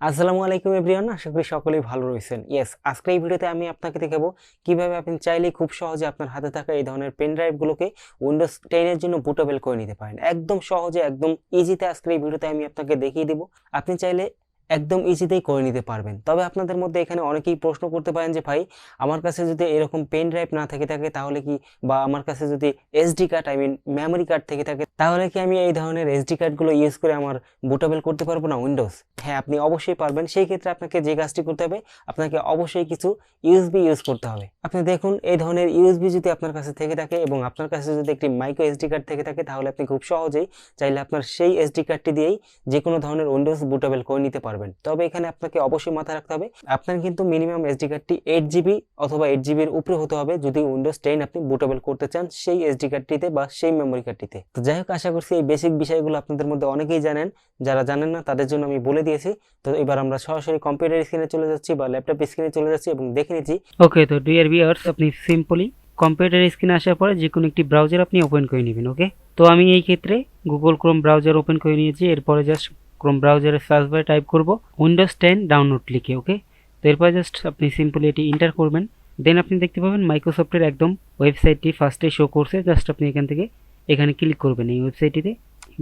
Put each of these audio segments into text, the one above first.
আসসালামু আলাইকুম এভরিওয়ান, আশা করি সকলেই ভালো রয়েছেন। আজকে এই ভিডিওতে আমি আপনাকে দেখাবো কিভাবে আপনি চাইলেই খুব সহজে আপনার হাতে থাকা এই ধরনের পেন ড্রাইভগুলোকে উইন্ডোজ 10 এর জন্য বুটেবল করে নিতে পারেন। একদম সহজে, একদম ইজিতে আজকের এই ভিডিওতে আমি আপনাকে দেখিয়ে দিব। আপনি চাইলে একদম ইজিতেই করে নিতে পারবেন। তবে আপনাদের মধ্যে এখানে অনেকেই প্রশ্ন করতে পারেন যে ভাই, আমার কাছে যদি এরকম পেন ড্রাইভ না থাকে তাহলে কি, বা আমার কাছে যদি এসডি কার্ড মেমোরি কার্ড থেকে থাকে তাহলে কি আমি এই ধরনের এসডি কার্ডগুলো ইউজ করে আমার বুটেবল করতে পারবো না উইন্ডোজ? হ্যাঁ, আপনি অবশ্যই পারবেন। সেই ক্ষেত্রে আপনাকে যে কাজটি করতে হবে, আপনাকে অবশ্যই কিছু ইউএসবি ইউজ করতে হবে। আপনি দেখুন, এই ধরনের ইউএসবি যদি আপনার কাছে থেকে থাকে এবং আপনার কাছে যদি একটি মাইক্রো এসডি কার্ড থেকে থাকে, তাহলে আপনি খুব সহজেই চাইলে আপনার সেই এসডি কার্ডটি দিয়েই যে কোনো ধরনের উইন্ডোজ বুটেবল করে নিতে পারবেন। তবে এখানে আপনাকে অবশ্যই মাথায় রাখতে হবে, আপনার কিন্তু মিনিমাম এসডি কার্ডটি 8 জিবি অথবা 8 জিবির উপরে হতে হবে যদি উইন্ডোজ 10 আপনি বুটেবল করতে চান সেই এসডি কার্ডটিতে বা সেই মেমোরি কার্ডটিতে। তো যাই হোক, আশা করছি এই বেসিক বিষয়গুলো আপনাদের মধ্যে অনেকেই জানেন। যারা জানেন না তাদের জন্য আমি বলে দিয়েছি। তো এবার আমরা সরাসরি কম্পিউটার স্ক্রিনে চলে যাচ্ছি বা ল্যাপটপ স্ক্রিনে চলে যাচ্ছি এবং দেখে নিচ্ছি। ওকে, তো ডিয়ার ভিউয়ার্স, আপনি সিম্পলি কম্পিউটার স্ক্রিনে আসার পরে যে কোনো একটি ব্রাউজার আপনি ওপেন করে নেবেন। ওকে, তো আমি এই ক্ষেত্রে গুগল ক্রোম ব্রাউজার ওপেন করে নিয়েছি। এরপরে জাস্ট ক্রোম ব্রাউজারের সার্চ বারে টাইপ করব উইন্ডোজ 10 ডাউনলোড লিখে। ওকে, তো এরপরে জাস্ট আপনি সিম্পলি এটি এন্টার করবেন। দেন আপনি দেখতে পাবেন মাইক্রোসফটের একদম ওয়েবসাইটটি ফার্স্টে শো করছে। জাস্ট আপনি এখানে ক্লিক করবেন, এই ওয়েবসাইটটিতে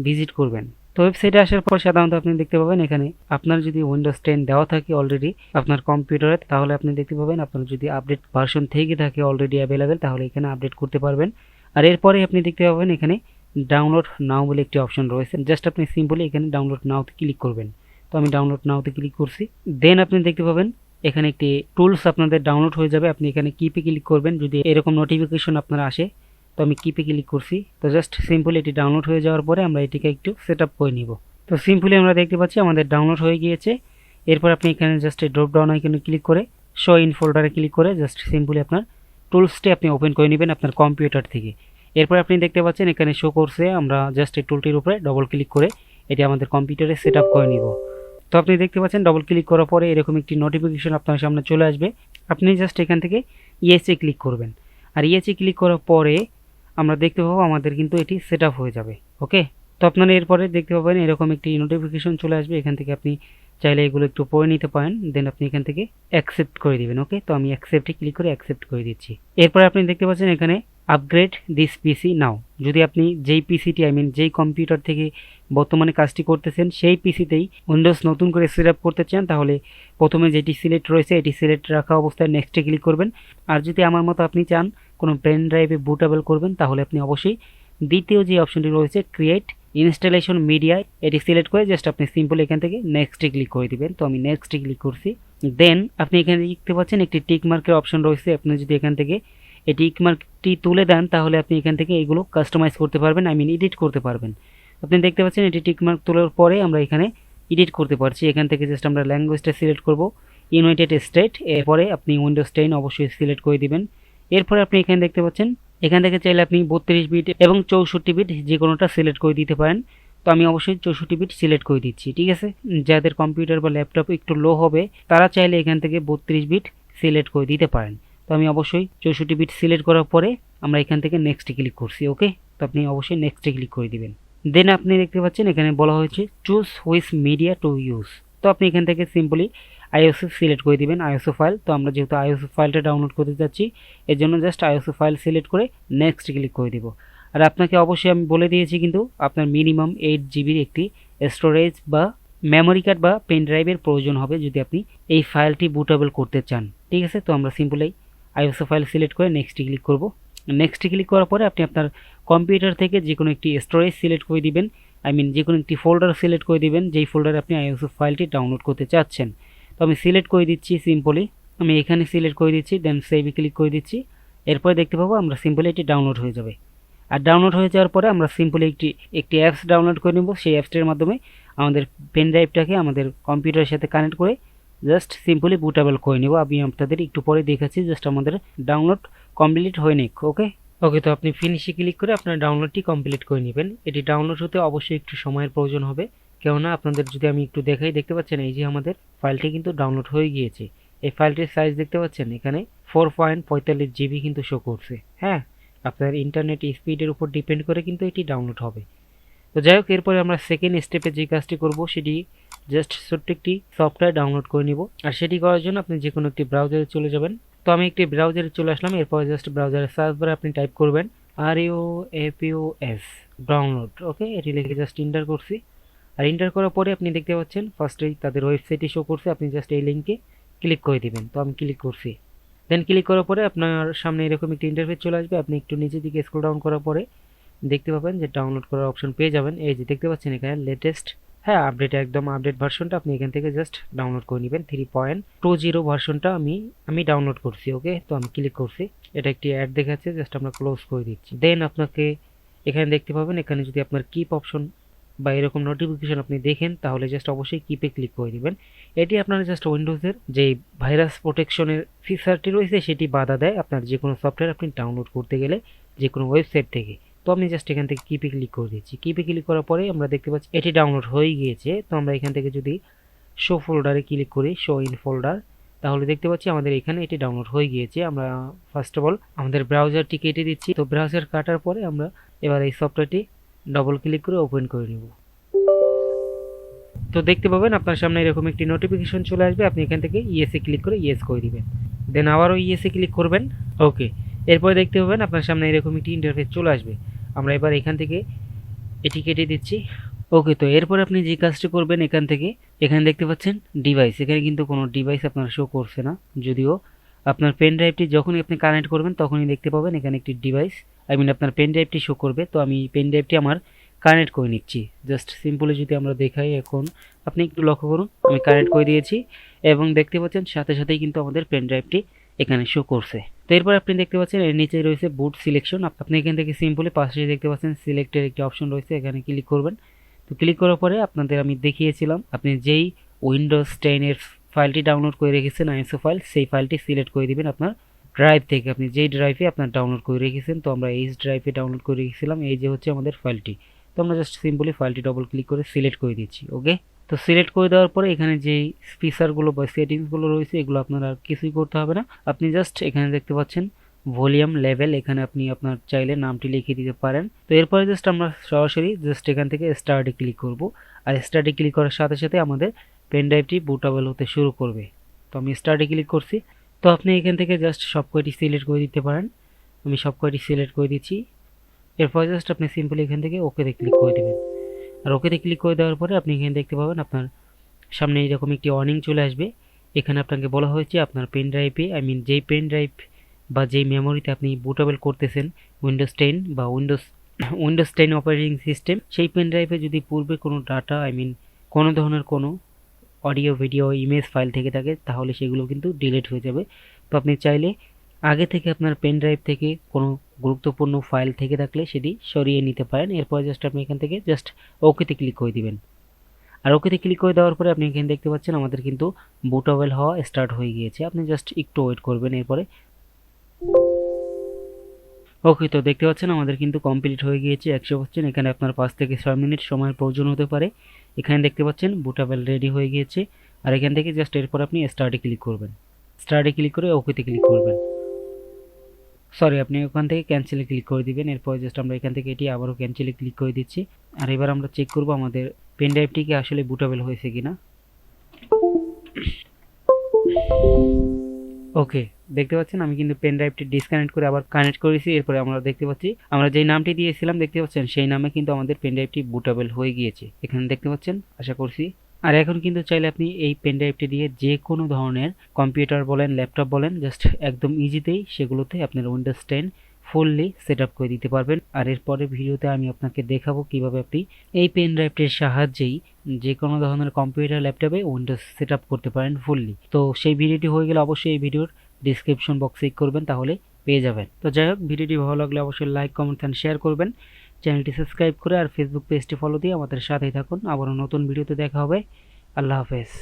ভিজিট করবেন। তো ওয়েবসাইটে আসার পর সাধারণত আপনি দেখতে পাবেন এখানে আপনার যদি উইন্ডোজ 10 দেওয়া থাকে অলরেডি আপনার কম্পিউটারে, তাহলে আপনি দেখতে পাবেন আপনার যদি আপডেট ভার্সন থেকে থাকে অলরেডি অ্যাভেলেবেল, তাহলে এখানে আপডেট করতে পারবেন। আর এরপরে আপনি দেখতে পাবেন এখানে ডাউনলোড নাও বলে একটি অপশন রয়েছে। জাস্ট আপনি সিম্পলি এখানে ডাউনলোড নাওতে ক্লিক করবেন। তো আমি ডাউনলোড নাওতে ক্লিক করছি। দেন আপনি দেখতে পাবেন এখানে একটি টুলস আপনাদের ডাউনলোড হয়ে যাবে। আপনি এখানে কিপে ক্লিক করবেন যদি এরকম নোটিফিকেশন আপনার আসে। তো আমি কিপে ক্লিক করছি। তো জাস্ট সিম্পলি এটি ডাউনলোড হয়ে যাওয়ার পরে আমরা এটিকে একটু সেট আপ করে নিব। তো সিম্পলি আমরা দেখতে পাচ্ছি আমাদের ডাউনলোড হয়ে গিয়েছে। এরপর আপনি এখানে জাস্ট ড্রপ ডাউন আইকনে ক্লিক করে শো ইন ফোল্ডারে ক্লিক করে জাস্ট সিম্পলি আপনার টুলসটি আপনি ওপেন করে নেবেন আপনার কম্পিউটার থেকে। এরপর আপনি দেখতে পাচ্ছেন এখানে শো করছে, আমরা জাস্ট এই টুলটির উপরে ডবল ক্লিক করে এটি আমাদের কম্পিউটারে সেট আপ করে নিব। তো আপনি দেখতে পাচ্ছেন ডবল ক্লিক করার পরে এরকম একটি নোটিফিকেশন আপনার সামনে চলে আসবে। আপনি জাস্ট এখান থেকে ইয়েসে ক্লিক করবেন। আর ইয়েসে ক্লিক করার পরে আমরা দেখতে পাবো আমাদের কিন্তু এটি সেট আপ হয়ে যাবে। ওকে, তো আপনারা এরপরে দেখতে পাবেন এরকম একটি নোটিফিকেশন চলে আসবে। এখান থেকে আপনি চাইলে এগুলো একটু পড়ে নিতে পারেন। দেন আপনি এখান থেকে অ্যাকসেপ্ট করে দিবেন। ওকে, তো আমি অ্যাকসেপ্টে ক্লিক করে অ্যাকসেপ্ট করে দিচ্ছি। এরপরে আপনি দেখতে পাচ্ছেন এখানে আপগ্রেড দিস পিসি নাও। যদি আপনি যেই পিসিটি যেই কম্পিউটার থেকে বর্তমানে কাজটি করতেছেন সেই পিসিতেই উইন্ডোজ নতুন করে সেট আপ করতে চান, তাহলে প্রথমে যেটি সিলেক্ট রয়েছে এটি সিলেক্ট রাখা অবস্থায় নেক্সটে ক্লিক করবেন। আর যদি আমার মতো আপনি চান কোনো পেন ড্রাইভে বুটেবল করবেন, তাহলে আপনি অবশ্যই দ্বিতীয় যে অপশনটি রয়েছে ক্রিয়েট ইনস্টলেশন মিডিয়া, এটি সিলেক্ট করে জাস্ট আপনি সিম্পল এখান থেকে নেক্সটে ক্লিক করে দিবেন। তো আমি নেক্সটে ক্লিক করছি। দেন আপনি এখানে দেখতে পাচ্ছেন একটি টিক মার্কের অপশন রয়েছে। আপনি যদি এখান থেকে এই টিক মার্কটি তুলে দেন তাহলে আপনি এখান থেকে এগুলো কাস্টমাইজ করতে পারবেন, এডিট করতে পারবেন। আপনি দেখতে পাচ্ছেন এটি টিক মার্ক তোলার পরে আমরা এখানে এডিট করতে পারছি। এখান থেকে জাস্ট আমরা ল্যাঙ্গুয়েজটা সিলেক্ট করব ইউনাইটেড স্টেট। এরপরে আপনি উইন্ডোজ 10 অবশ্যই সিলেক্ট করে দিবেন। এরপরে আপনি এখানে দেখতে পাচ্ছেন এখান থেকে চাইলে আপনি 32 বিট এবং 64 বিট যে কোনোটা সিলেক্ট করে দিতে পারেন। তো আমি অবশ্যই 64 বিট সিলেক্ট করে দিচ্ছি। ঠিক আছে, যাদের কম্পিউটার বা ল্যাপটপ একটু লো হবে তারা চাইলে এখান থেকে 32 বিট সিলেক্ট করে দিতে পারেন। তো আমি অবশ্যই 64 বিট সিলেক্ট করার পরে আমরা এখান থেকে নেক্সটে ক্লিক করছি। ওকে, তো আপনি অবশ্যই নেক্সটে ক্লিক করে দিবেন। দেন আপনি দেখতে পাচ্ছেন এখানে বলা হয়েছে choose which media to use. তো আপনি এখান থেকে সিম্পলি আইওসি সিলেক্ট করে দিবেন, আইওসি ফাইল। তো আমরা যেহেতু আইওসি ফাইলটা ডাউনলোড করতে যাচ্ছি এর জন্য জাস্ট আইওসি ফাইল সিলেক্ট করে নেক্সট ক্লিক করে দিব। আর আপনাকে অবশ্যই আমি বলে দিয়েছি কিন্তু আপনার মিনিমাম 8 জিবির একটি স্টোরেজ বা মেমোরি কার্ড বা পেন ড্রাইভের প্রয়োজন হবে যদি আপনি এই ফাইলটি বুটেবল করতে চান। ঠিক আছে, তো আমরা সিম্পলি আইওসি ফাইল সিলেক্ট করে নেক্সট ক্লিক করব। নেক্সট ক্লিক করার পরে আপনি আপনার কম্পিউটার থেকে যে কোনো একটি স্টোরেজ সিলেক্ট করে দিবেন, যে কোনো একটি ফোল্ডার সিলেক্ট করে দিবেন যেই ফোল্ডারে আপনি আইওসি ফাইলটি ডাউনলোড করতে চাচ্ছেন। তো আমি সিলেক্ট করে দিচ্ছি সিম্পলি, আমি এখানে সিলেক্ট করে দিচ্ছি। দেন সেভে ক্লিক করে দিচ্ছি। এরপরে দেখতে পাবো আমরা সিম্পলি এটি ডাউনলোড হয়ে যাবে। আর ডাউনলোড হয়ে যাওয়ার পরে আমরা সিম্পলি একটি অ্যাপস ডাউনলোড করে নেব। সেই অ্যাপসটির মাধ্যমে আমাদের পেন ড্রাইভটাকে আমাদের কম্পিউটারের সাথে কানেক্ট করে জাস্ট সিম্পলি বুটেবল করে নেব। আমি আপনাদের একটু পরে দেখাচ্ছি। জাস্ট আমাদের ডাউনলোড কমপ্লিট হয়ে নিক। ওকে, তো আপনি ফিনিশে ক্লিক করে আপনার ডাউনলোডটি কমপ্লিট করে নেবেন। এটি ডাউনলোড হতে অবশ্যই একটু সময়ের প্রয়োজন হবে, কেননা আপনাদের যদি আমি একটু দেখাই, দেখতে পাচ্ছেন এই যে আমাদের ফাইলটি কিন্তু ডাউনলোড হয়ে গিয়েছে। এই ফাইলটির সাইজ দেখতে পাচ্ছেন এখানে 4.45 জিবি কিন্তু শো করছে। হ্যাঁ, আপনার ইন্টারনেট স্পিডের উপর ডিপেন্ড করে কিন্তু এটি ডাউনলোড হবে। তো যাই হোক, এরপরে আমরা সেকেন্ড স্টেপে যে কাজটি করব সেটি জাস্ট ছোট্ট একটি সফটওয়্যার ডাউনলোড করে নিব। আর সেটি করার জন্য আপনি যে কোনো একটি ব্রাউজারে চলে যাবেন। তো আমি একটি ব্রাউজারে চলে আসলাম। এরপর জাস্ট ব্রাউজারের সার্চ বারে আপনি টাইপ করবেন RUAPOS ডাউনলোড। ওকে, এটি লিখে জাস্ট এন্টার করছি। আর এন্টার করার পরে আপনি দেখতে পাচ্ছেন ফার্স্টেই তাদের ওয়েবসাইটে শো করছে। আপনি জাস্ট এই লিঙ্কে ক্লিক করে দিবেন। তো আমি ক্লিক করছি। দেন ক্লিক করার পরে আপনার সামনে এরকম একটি ইন্টারফেস চলে আসবে। আপনি একটু নিচের দিকে স্ক্রল ডাউন করার পরে দেখতে পাবেন যে ডাউনলোড করার অপশন পেয়ে যাবেন। এই যে দেখতে পাচ্ছেন এখানে লেটেস্ট, হ্যাঁ আপডেট, একদম আপডেট ভার্সনটা আপনি এখান থেকে জাস্ট ডাউনলোড করে নেবেন। 3.20 ভার্সনটা আমি ডাউনলোড করছি। ওকে, তো আমি ক্লিক করছি। এটা একটি অ্যাড দেখাচ্ছে, জাস্ট আমরা ক্লোজ করে দিচ্ছি। দেন আপনাকে এখানে দেখতে পাবেন, এখানে যদি আপনার কিপ অপশন বা এরকম নোটিফিকেশন আপনি দেখেন তাহলে জাস্ট অবশ্যই কিপে ক্লিক করে দিবেন। এটি আপনার জাস্ট উইন্ডোজের যে ভাইরাস প্রোটেকশনের ফিচারটি রয়েছে সেটি বাধা দেয় আপনার যে কোনো সফটওয়্যার আপনি ডাউনলোড করতে গেলে যে কোনো ওয়েবসাইট থেকে। তো আমি জাস্ট এখান থেকে কিপে ক্লিক করে দিচ্ছি। কিপে ক্লিক করার পরে আমরা দেখতে পাচ্ছি এটি ডাউনলোড হয়ে গিয়েছে। তো আমরা এখান থেকে যদি শো ফোল্ডারে ক্লিক করি, শো ইন ফোল্ডার, তাহলে দেখতে পাচ্ছি আমাদের এখানে এটি ডাউনলোড হয়ে গিয়েছে। আমরা ফার্স্ট অফ অল আমাদের ব্রাউজারটি কেটে দিচ্ছি। তো ব্রাউজার কাটার পরে আমরা এবার এই সফটওয়্যারটি ডবল ক্লিক করে ওপেন করে নেব। তো দেখতে পাবেন আপনার সামনে এরকম একটি নোটিফিকেশন চলে আসবে। আপনি এখান থেকে ইয়েসে ক্লিক করে ইয়েস করে দিবেন। দেন আবারও ইয়েসে ক্লিক করবেন। ওকে, এরপরে দেখতে পাবেন আপনার সামনে এরকম একটি ইন্টারফেস চলে আসবে। আমরা এবার এখান থেকে এটি কেটে দিচ্ছি। ওকে, তো এরপর আপনি যে কাজটি করবেন এখানে দেখতে পাচ্ছেন ডিভাইস, এখানে কিন্তু কোনো ডিভাইস আপনার শো করছে না। যদিও আপনার পেন ড্রাইভটি যখনই আপনি কানেক্ট করবেন তখনই দেখতে পাবেন এখানে একটি ডিভাইস, আপনার পেন ড্রাইভটি শো করবে। তো আমি পেন ড্রাইভটি আমার কানেক্ট করে নিচ্ছি। জাস্ট সিম্পলি যদি আমরা দেখাই, এখন আপনি একটু লক্ষ্য করুন, আমি কানেক্ট করে দিয়েছি এবং দেখতে পাচ্ছেন সাথে সাথেই কিন্তু আমাদের পেন ড্রাইভটি এখানে শো করছে। তো এরপর আপনি দেখতে পাচ্ছেন এর নিচে রয়েছে বুট সিলেকশন। আপনি এখান থেকে সিম্পলি পাশে দেখতে পাচ্ছেন সিলেক্টের একটি অপশন রয়েছে, এখানে ক্লিক করবেন। তো ক্লিক করার পরে আপনাদের আমি দেখিয়েছিলাম আপনি যেই উইন্ডোজ 10 এর ফাইলটি ডাউনলোড করে রেখেছেন ISO ফাইল, সেই ফাইলটি সিলেক্ট করে দিবেন আপনার ড্রাইভ থেকে, আপনি যেই ড্রাইভে আপনার ডাউনলোড করে রেখেছেন। তো আমরা এই ড্রাইভে ডাউনলোড করে রেখেছিলাম, এই যে হচ্ছে আমাদের ফাইলটি। তো আমরা জাস্ট সিম্পলি ফাইলটি ডবল ক্লিক করে সিলেক্ট করে দিচ্ছি। ওকে, তো সিলেক্ট করে দেওয়ার পরে এখানে যেই ফিচারগুলো বা সেটিংসগুলো রয়েছে এগুলো আপনার আর কিছুই করতে হবে না। আপনি জাস্ট এখানে দেখতে পাচ্ছেন ভলিউম লেভেল, এখানে আপনি আপনার চাইলে নামটি লিখে দিতে পারেন। তো এরপরে জাস্ট আমরা সরাসরি জাস্ট এখান থেকে স্টার্টে ক্লিক করব। আর স্টার্টে ক্লিক করার সাথে সাথে আমাদের পেন ড্রাইভটি বুটেবল হতে শুরু করবে। তো আমি স্টার্টে ক্লিক করছি। তো আপনি এখান থেকে জাস্ট সব কয়টি সিলেক্ট করে দিতে পারেন। আমি সব কয়টি সিলেক্ট করে দিচ্ছি। এরপর জাস্ট আপনি সিম্পলি এখান থেকে ওকেতে ক্লিক করে দেবেন। আর ওকেতে ক্লিক করে দেওয়ার পরে আপনি এখানে দেখতে পাবেন আপনার সামনে এরকম একটি ওয়ার্নিং চলে আসবে। এখানে আপনাকে বলা হয়েছে আপনার পেন ড্রাইভে যেই পেন ড্রাইভ বা যেই মেমোরিতে আপনি বুটেবল করতেছেন উইন্ডোজ 10 বা উইন্ডোজ 10 অপারেটিং সিস্টেম, সেই পেন ড্রাইভে যদি পূর্বে কোনো ডাটা কোনো ধরনের কোনো অডিও ভিডিও ইমেজ ফাইল থেকে থাকে তাহলে সেগুলো কিন্তু ডিলিট হয়ে যাবে। তো আপনি চাইলে আগে থেকে আপনার পেন ড্রাইভ থেকে কোনো গুরুত্বপূর্ণ ফাইল থেকে থাকলে সেটি সরিয়ে নিতে পারেন। এরপর জাস্ট আপনি এখান থেকে জাস্ট ওকেতে ক্লিক করে দিবেন। আর ওকেতে ক্লিক করে দেওয়ার পরে আপনি এখানে দেখতে পাচ্ছেন আমাদের কিন্তু বুটেবল হওয়া স্টার্ট হয়ে গিয়েছে। আপনি জাস্ট একটু ওয়েট করবেন। এরপরে ওকে, তো দেখতে পাচ্ছেন আমাদের কিন্তু কমপ্লিট হয়ে গিয়েছে 100%। এখানে আপনার 5 থেকে 6 মিনিট সময়ের প্রয়োজন হতে পারে। এখানে দেখতে পাচ্ছেন বুটেবল রেডি হয়ে গিয়েছে। আর এখান থেকে জাস্ট এরপর আপনি স্টার্টে ক্লিক করবেন। স্টার্টে ক্লিক করে ওকেতে ক্লিক করবেন। সরি, আপনি ওখান থেকে ক্যান্সেলে ক্লিক করে দিবেন। এরপর জাস্ট আমরা এখান থেকে এটি আবারও ক্যান্সেলে ক্লিক করে দিচ্ছি। আর এবার আমরা চেক করব আমাদের পেন ড্রাইভটি কি আসলে বুটেবল হয়েছে কিনা। ওকে, দেখতে পাচ্ছেন আমি কিন্তু পেন ড্রাইভটি ডিসকানেক্ট করে আবার কানেক্ট করেছি। এরপরে আমরা দেখতে পাচ্ছি আমরা যেই নামটি দিয়েছিলাম দেখতে পাচ্ছেন সেই নামে কিন্তু আমাদের পেন ড্রাইভটি বুটেবল হয়ে গিয়েছে। এখানে দেখতে পাচ্ছেন, আশা করছি। আর এখন কিন্তু চাইলে আপনি এই পেন ড্রাইভটি দিয়ে যে কোনো ধরনের কম্পিউটার বলেন, ল্যাপটপ বলেন, জাস্ট একদম ইজিতেই সেগুলোতে আপনার উইন্ডোজ 10 ফুললি সেট আপ করে দিতে পারবেন। আর এরপরে ভিডিওতে আমি আপনাকে দেখাবো কিভাবে আপনি এই পেন ড্রাইভটির সাহায্যেই যে কোনো ধরনের কম্পিউটার ল্যাপটপে উইন্ডোজ সেট আপ করতে পারেন ফুললি। তো সেই ভিডিওটি হয়ে গেলে অবশ্যই এই ভিডিওর ডিসক্রিপশন বক্সে ক্লিক করবেন, তাহলে পেয়ে যাবেন। তো যাই হোক, ভিডিওটি ভালো লাগলে অবশ্যই লাইক, কমেন্ট এন্ড শেয়ার করবেন। চ্যানেলটি সাবস্ক্রাইব করে আর ফেসবুক পেজটি ফলো দিয়ে আমাদের সাথেই থাকুন। আবারও নতুন ভিডিওতে দেখা হবে। আল্লাহ হাফেজ।